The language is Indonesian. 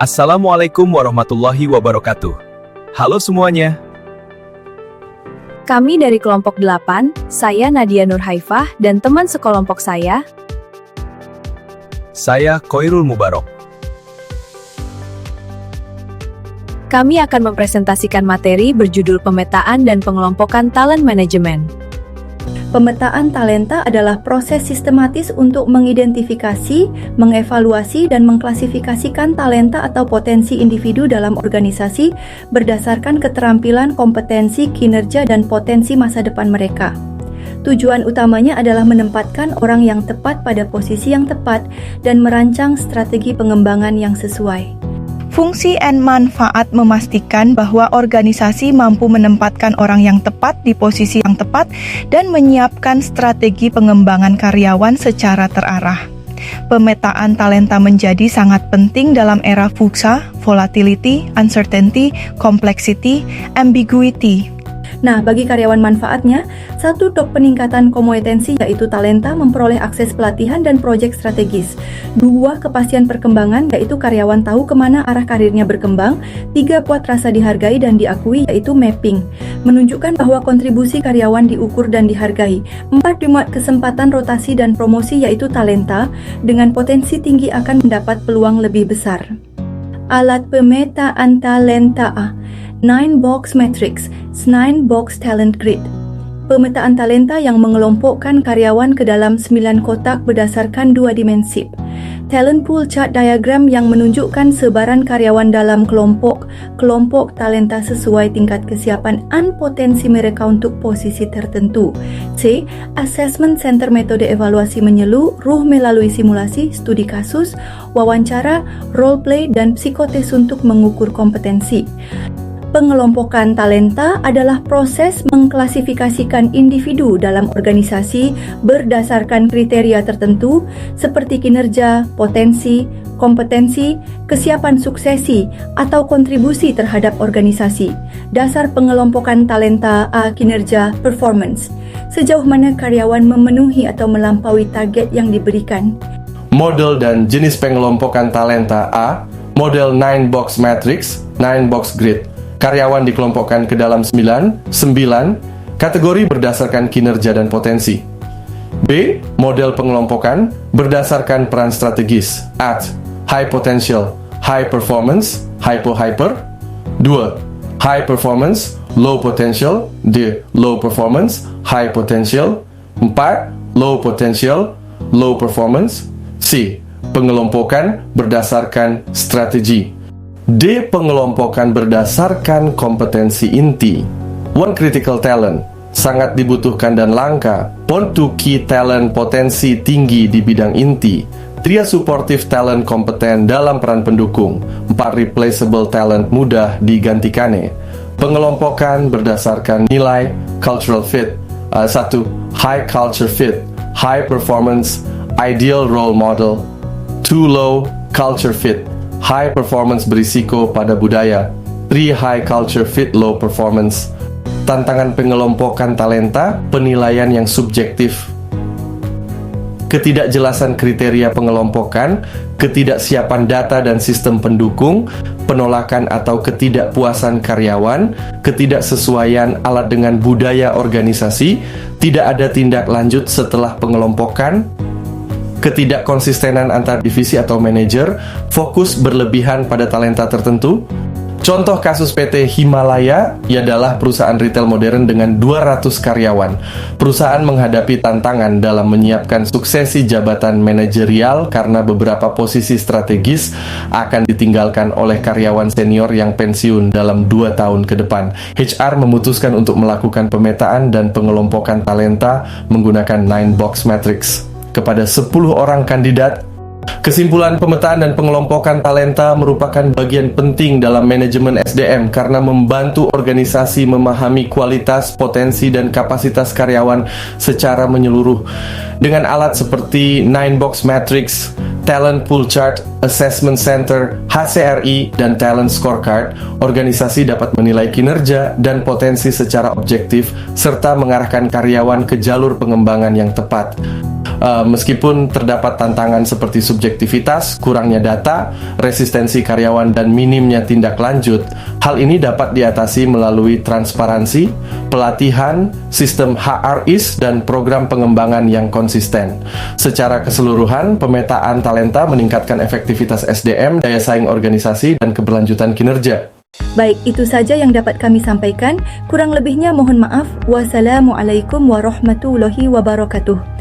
Assalamualaikum warahmatullahi wabarakatuh. Halo semuanya. Kami dari kelompok 8, saya Nadia Nurhaifah dan teman sekelompok saya. Saya Koirul Mubarok. Kami akan mempresentasikan materi berjudul Pemetaan dan Pengelompokan Talent Management. Pemetaan talenta adalah proses sistematis untuk mengidentifikasi, mengevaluasi, dan mengklasifikasikan talenta atau potensi individu dalam organisasi berdasarkan keterampilan, kompetensi, kinerja, dan potensi masa depan mereka. Tujuan utamanya adalah menempatkan orang yang tepat pada posisi yang tepat dan merancang strategi pengembangan yang sesuai. Fungsi dan manfaat memastikan bahwa organisasi mampu menempatkan orang yang tepat di posisi yang tepat dan menyiapkan strategi pengembangan karyawan secara terarah. Pemetaan talenta menjadi sangat penting dalam era VUCA, volatility, uncertainty, complexity, ambiguity. Nah, bagi karyawan manfaatnya, satu top peningkatan kompetensi yaitu talenta memperoleh akses pelatihan dan proyek strategis. 2, kepastian perkembangan yaitu karyawan tahu kemana arah karirnya berkembang. 3, puas rasa dihargai dan diakui yaitu mapping, menunjukkan bahwa kontribusi karyawan diukur dan dihargai. 4, dimuat kesempatan rotasi dan promosi yaitu talenta dengan potensi tinggi akan mendapat peluang lebih besar. Alat pemetaan talenta 9-box matrix, 9-box talent grid. Pemetaan talenta yang mengelompokkan karyawan ke dalam 9 kotak berdasarkan 2 dimensi. Talent pool chart diagram yang menunjukkan sebaran karyawan dalam kelompok talenta sesuai tingkat kesiapan dan potensi mereka untuk posisi tertentu. C. Assessment center metode evaluasi menyeluruh melalui simulasi, studi kasus, wawancara, role play, dan psikotes untuk mengukur kompetensi. Pengelompokan talenta adalah proses mengklasifikasikan individu dalam organisasi berdasarkan kriteria tertentu seperti kinerja, potensi, kompetensi, kesiapan suksesi, atau kontribusi terhadap organisasi. Dasar pengelompokan talenta kinerja performance. Sejauh mana karyawan memenuhi atau melampaui target yang diberikan. Model dan jenis pengelompokan talenta A, model 9-box matrix, 9-box grid. Karyawan dikelompokkan ke dalam 9 kategori berdasarkan kinerja dan potensi. B. Model pengelompokan berdasarkan peran strategis at high potential, high performance, hyper. 2. High performance, low potential. D. Low performance, high potential. 4. Low potential, low performance. C. Pengelompokan berdasarkan strategi. D. Pengelompokan berdasarkan kompetensi inti. One critical talent, sangat dibutuhkan dan langka. 2 key talent, potensi tinggi di bidang inti. 3 supportive talent, kompeten dalam peran pendukung. 4 replaceable talent, mudah digantikannya. Pengelompokan berdasarkan nilai cultural fit. 1. High culture fit, high performance, ideal role model. 2. Low culture fit, high performance berisiko pada budaya. 3. High culture fit, low performance. Tantangan pengelompokan talenta, penilaian yang subjektif. Ketidakjelasan kriteria pengelompokan, ketidaksiapan data dan sistem pendukung, penolakan atau ketidakpuasan karyawan, ketidaksesuaian alat dengan budaya organisasi, tidak ada tindak lanjut setelah pengelompokan, ketidakkonsistenan antar divisi atau manajer, fokus berlebihan pada talenta tertentu. Contoh kasus PT Himalaya adalah perusahaan retail modern dengan 200 karyawan. Perusahaan menghadapi tantangan dalam menyiapkan suksesi jabatan manajerial karena beberapa posisi strategis akan ditinggalkan oleh karyawan senior yang pensiun dalam 2 tahun ke depan. HR memutuskan untuk melakukan pemetaan dan pengelompokan talenta menggunakan 9-box matrix. Kepada 10 orang kandidat. Kesimpulan, pemetaan dan pengelompokan talenta merupakan bagian penting dalam manajemen SDM karena membantu organisasi memahami kualitas, potensi, dan kapasitas karyawan secara menyeluruh. Dengan alat seperti 9-box matrix, talent pool chart, assessment center, HCRI, dan talent scorecard, organisasi dapat menilai kinerja dan potensi secara objektif serta mengarahkan karyawan ke jalur pengembangan yang tepat. Meskipun terdapat tantangan seperti subjektivitas, kurangnya data, resistensi karyawan, dan minimnya tindak lanjut, hal ini dapat diatasi melalui transparansi, pelatihan, sistem HRIS, dan program pengembangan yang konsisten. Secara keseluruhan, pemetaan talenta meningkatkan efektivitas SDM, daya saing organisasi, dan keberlanjutan kinerja. Baik, itu saja yang dapat kami sampaikan. Kurang lebihnya mohon maaf. Wassalamualaikum warahmatullahi wabarakatuh.